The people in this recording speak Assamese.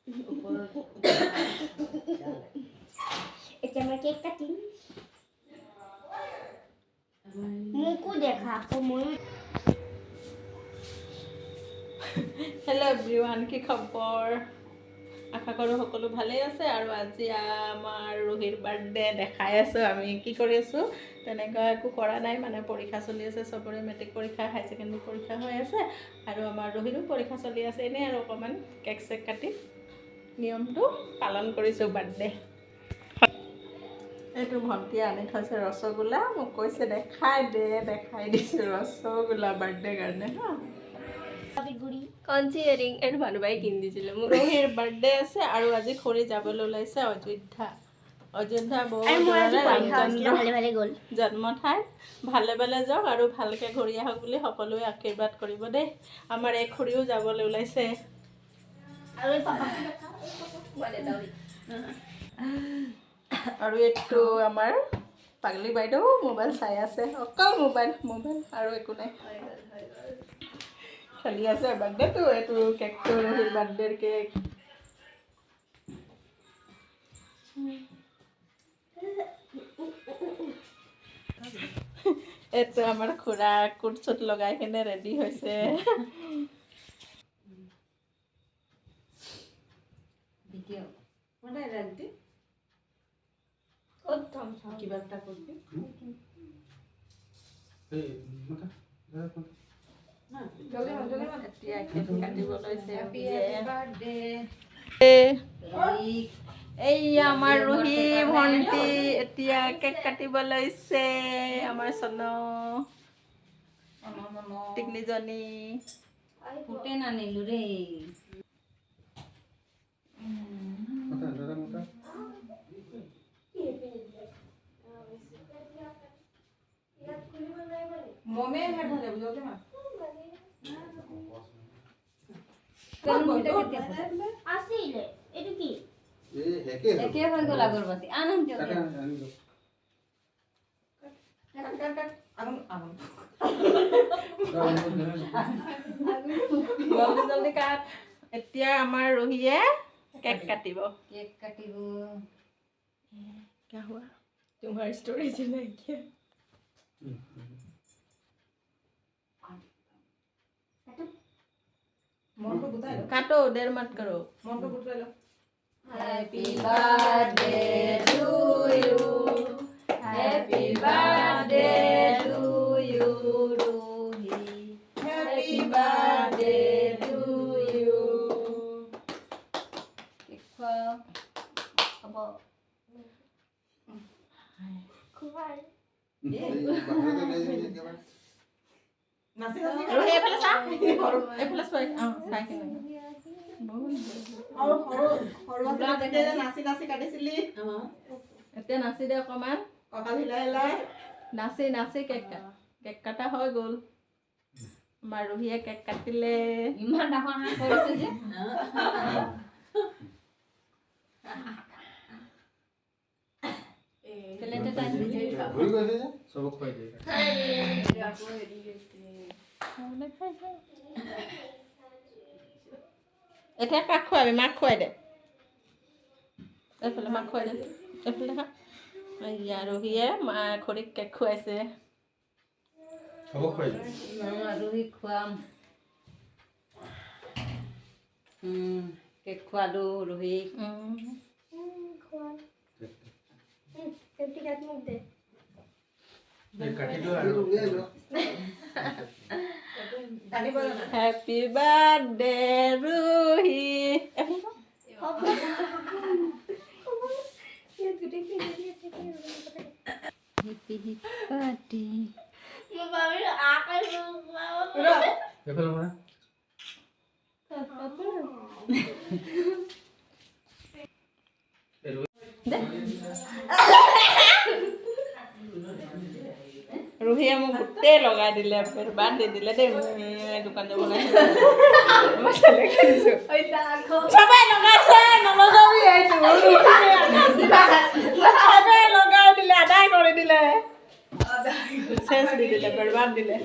এটা আমৰা কেক কাটি মুকু দেখা মই হেল্ল' এভৰিৱান, কি খবৰ? আশা কৰোঁ সকলো ভালেই আছে। আৰু আজি আমাৰ ৰুহিৰ বাৰ্থডে দেখাই আছোঁ। আমি কি কৰি আছোঁ তেনেকুৱা একো কৰা নাই, মানে পৰীক্ষা চলি আছে চবৰে, মেট্ৰিক পৰীক্ষা, হাই ছেকেণ্ডেৰী পৰীক্ষা হৈ আছে আৰু আমাৰ ৰুহিৰো পৰীক্ষা চলি আছে। এনেই আৰু অকণমান কেক চেক কাটি নিয়মটো পালন কৰিছোঁ বাৰ্থডে। এইটো ভণ্টিয়ে আনি থৈছে ৰসগোল্লা, মোক কৈছে দেখাই দিছোঁ ৰসগোল্লা বাৰ্থডে কাৰণে হা। কনচিয়াৰিং এইটো মানুহবাই কিনি দিছিলে মোৰ। ৰুহিৰ বাৰ্থডে আছে আৰু আজি খৰি যাবলৈ ওলাইছে অযোধ্যা বহুত জন্ম ঠাই। ভালে ভালে যাওক আৰু ভালকৈ ঘূৰি আহক বুলি সকলোৱে আশীৰ্বাদ কৰিব দেই। আমাৰ এই খৰিও যাবলৈ ওলাইছে। আৰু এইটো আমাৰ পাগলী বাইদেউ মোবাইল চাই আছে, অকল মোবাইল আৰু একো নাই, খেলি আছে। বাৰ্থডেটো এইটো কেকটো ৰুহিৰ বাৰ্থডেৰ কেক। এইটো আমাৰ খুৰা কোট চুট লগাই কিনে ৰেডি হৈছে। কিবা এটা কৰবি এই আমাৰ ৰুহি ভণ্টি এতিয়া কেক কাটিব লৈছে। আমাৰ চনো টিকলিজনী ফুটে নানিলো রে। মমে হেড হয়ে যাবে জলদি মা আসিলে এটা কি একে হয়ে গেল আগরবাতি আনম জলদি জলদি কাট। এতিয়া আমাৰ ৰুহিয়ে কেক কাটিব। क्या हुआ तुम्हारी स्टोरी सुनाई क्या? काटो देर मत करो। Happy birthday to you, happy birthday to you Ruhi, happy birthday to you. Ruhi এফালে চা, এফালে চোৱা। চাই কিনে এতিয়া নাচি দে অকণমান, কঁকাল হিলাই হিলাই নাচি কেক কাটা হৈ গ'ল। আমাৰ ৰুহিয়ে কেক কাটিলে। ইমান ডাঙৰ হাত কৰিছে যে এতিয়া কাক খুৱাবি? মাক খুৱাই দে, এইফালে মাক খুৱাই দে, এইফালে খা। এয়া ৰুহিয়ে মা খৰিক কেক খুৱাইছে। ৰুহিক খুৱাম। কেক খোৱালো ৰুহিক। Happy birthday Ruhi. Happy birthday ৰুহিয়ে মোক গোটেই লগাই দিলে, বাদ দি দিলে দেই। দোকান যাব নাই, চবেই লগাইছে, নলগাবি এইটো। চবেই লগাই দিলে, আদায় কৰি দিলে, চেচ দি দিলে, বৰবাদ দিলে।